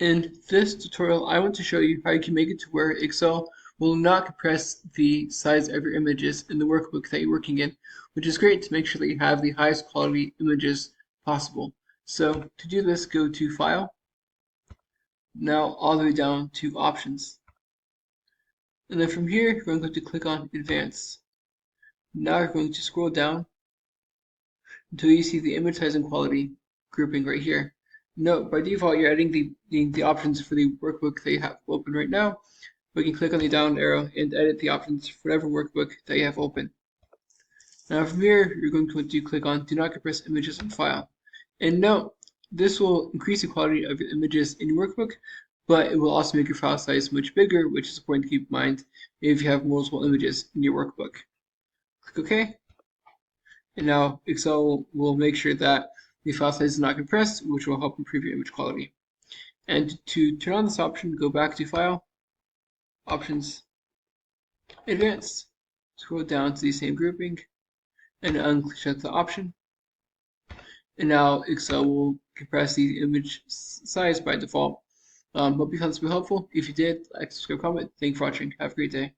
In this tutorial, I want to show you how you can make it to where Excel will not compress the size of your images in the workbook that you're working in, which is great to make sure that you have the highest quality images possible. So to do this, go to File, now all the way down to Options. And then from here, you're going to click on Advanced. Now you're going to scroll down until you see the image size and quality grouping right here. Note, by default, you're adding the options for the workbook that you have open right now. We can click on the down arrow and edit the options for whatever workbook that you have open. Now from here, you're going to want to click on Do Not Compress Images on File. And note, this will increase the quality of your images in your workbook, but it will also make your file size much bigger, which is important to keep in mind if you have multiple images in your workbook. Click OK. And now Excel will make sure that the file size is not compressed, which will help improve your image quality. And to turn on this option, go back to File, Options, Advanced, scroll down to the same grouping, and uncheck the option. And now Excel will compress the image size by default. Hope you found this helpful. If you did, like, subscribe, comment. Thank you for watching. Have a great day.